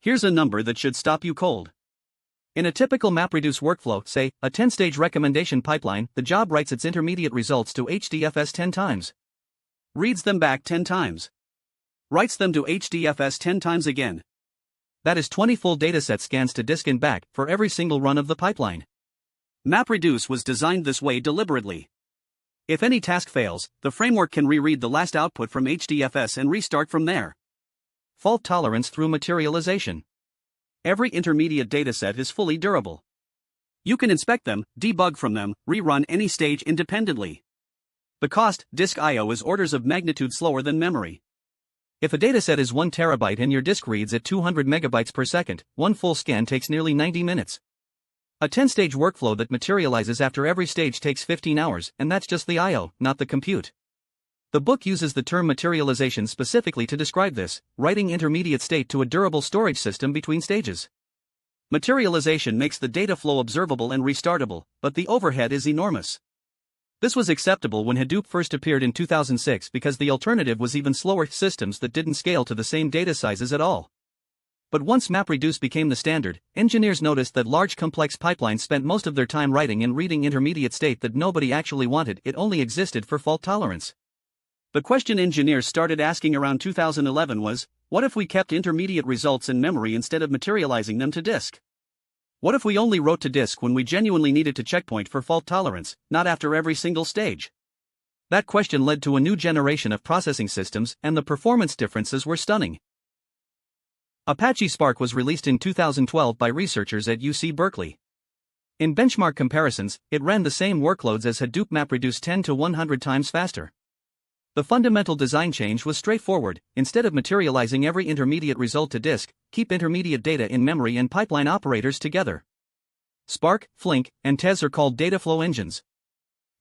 Here's a number that should stop you cold. In a typical Mapreduce workflow, say, a 10-stage recommendation pipeline, the job writes its intermediate results to HDFS 10 times. Reads them back 10 times. Writes them to HDFS 10 times again. That is 20 full dataset scans to disk and back for every single run of the pipeline. Mapreduce was designed this way deliberately. If any task fails, the framework can reread the last output from HDFS and restart from there. Fault tolerance through materialization. Every intermediate dataset is fully durable. You can inspect them, debug from them, rerun any stage independently. The cost, disk I/O, is orders of magnitude slower than memory. If a dataset is 1 terabyte and your disk reads at 200 megabytes per second, one full scan takes nearly 90 minutes. A 10-stage workflow that materializes after every stage takes 15 hours, and that's just the I/O, not the compute. The book uses the term materialization specifically to describe this, writing intermediate state to a durable storage system between stages. Materialization makes the data flow observable and restartable, but the overhead is enormous. This was acceptable when Hadoop first appeared in 2006 because the alternative was even slower systems that didn't scale to the same data sizes at all. But once Mapreduce became the standard, engineers noticed that large complex pipelines spent most of their time writing and reading intermediate state that nobody actually wanted. It only existed for fault tolerance. The question engineers started asking around 2011 was, what if we kept intermediate results in memory instead of materializing them to disk? What if we only wrote to disk when we genuinely needed to checkpoint for fault tolerance, not after every single stage? That question led to a new generation of processing systems, and the performance differences were stunning. Apache Spark was released in 2012 by researchers at UC Berkeley. In benchmark comparisons, it ran the same workloads as Hadoop Mapreduce 10 to 100 times faster. The fundamental design change was straightforward. Instead of materializing every intermediate result to disk, keep intermediate data in memory and pipeline operators together. Spark, Flink, and Ch10 are called Dataflow engines.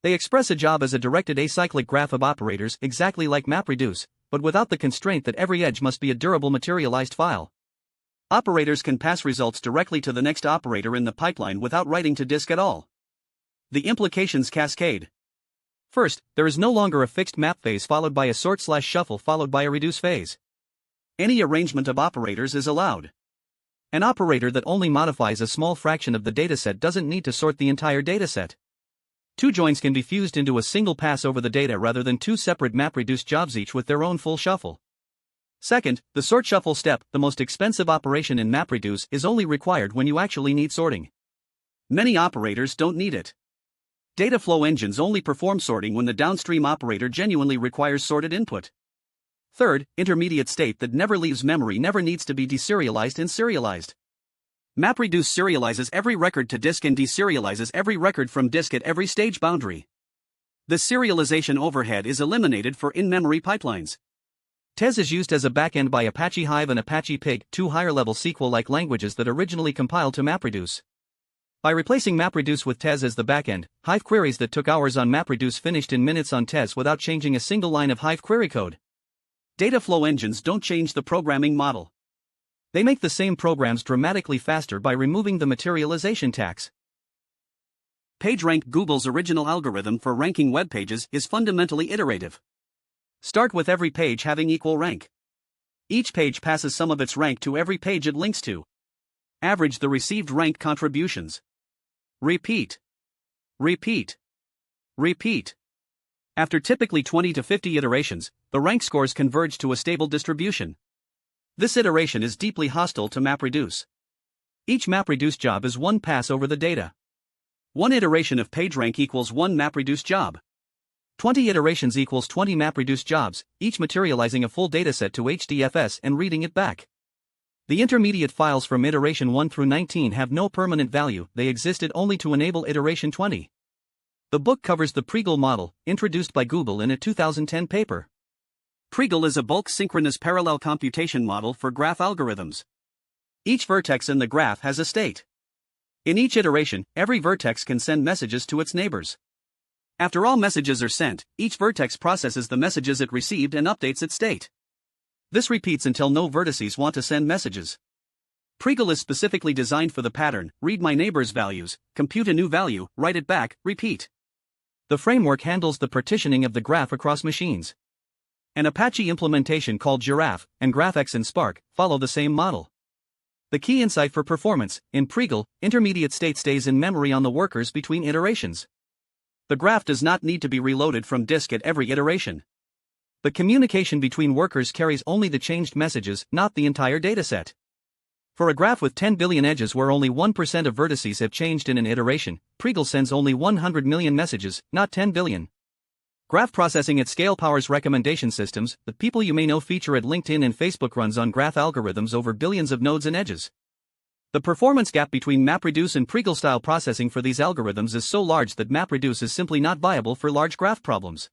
They express a job as a directed acyclic graph of operators exactly like Mapreduce, but without the constraint that every edge must be a durable materialized file. Operators can pass results directly to the next operator in the pipeline without writing to disk at all. The implications cascade. First, there is no longer a fixed map phase followed by a sort/shuffle followed by a reduce phase. Any arrangement of operators is allowed. An operator that only modifies a small fraction of the dataset doesn't need to sort the entire dataset. Two joins can be fused into a single pass over the data rather than two separate Mapreduce jobs each with their own full shuffle. Second, the sort/shuffle step, the most expensive operation in Mapreduce, is only required when you actually need sorting. Many operators don't need it. Dataflow engines only perform sorting when the downstream operator genuinely requires sorted input. Third, intermediate state that never leaves memory never needs to be deserialized and serialized. Mapreduce serializes every record to disk and deserializes every record from disk at every stage boundary. The serialization overhead is eliminated for in-memory pipelines. Ch10 is used as a backend by Apache Hive and Apache Pig, two higher-level SQL-like languages that originally compiled to Mapreduce. By replacing Mapreduce with Ch10 as the backend, Hive queries that took hours on Mapreduce finished in minutes on Ch10 without changing a single line of Hive query code. Dataflow engines don't change the programming model. They make the same programs dramatically faster by removing the materialization tax. PageRank, Google's original algorithm for ranking web pages, is fundamentally iterative. Start with every page having equal rank. Each page passes some of its rank to every page it links to. Average the received rank contributions. Repeat. Repeat. Repeat. After typically 20 to 50 iterations, the rank scores converge to a stable distribution. This iteration is deeply hostile to Mapreduce. Each Mapreduce job is one pass over the data. One iteration of PageRank equals one Mapreduce job. 20 iterations equals 20 Mapreduce jobs, each materializing a full dataset to HDFS and reading it back. The intermediate files from iteration 1 through 19 have no permanent value, they existed only to enable iteration 20. The book covers the Preagle model, introduced by Google in a 2010 paper. Preagle is a bulk synchronous parallel computation model for graph algorithms. Each vertex in the graph has a state. In each iteration, every vertex can send messages to its neighbors. After all messages are sent, each vertex processes the messages it received and updates its state. This repeats until no vertices want to send messages. Preagle is specifically designed for the pattern, read my neighbor's values, compute a new value, write it back, repeat. The framework handles the partitioning of the graph across machines. An Apache implementation called Giraffe, and GraphX and Spark, follow the same model. The key insight for performance: in Pregel, intermediate state stays in memory on the workers between iterations. The graph does not need to be reloaded from disk at every iteration. The communication between workers carries only the changed messages, not the entire dataset. For a graph with 10 billion edges where only 1% of vertices have changed in an iteration, Pregel sends only 100 million messages, not 10 billion. Graph processing at scale powers recommendation systems. The people you may know feature at LinkedIn and Facebook runs on graph algorithms over billions of nodes and edges. The performance gap between Mapreduce and Pregel style processing for these algorithms is so large that Mapreduce is simply not viable for large graph problems.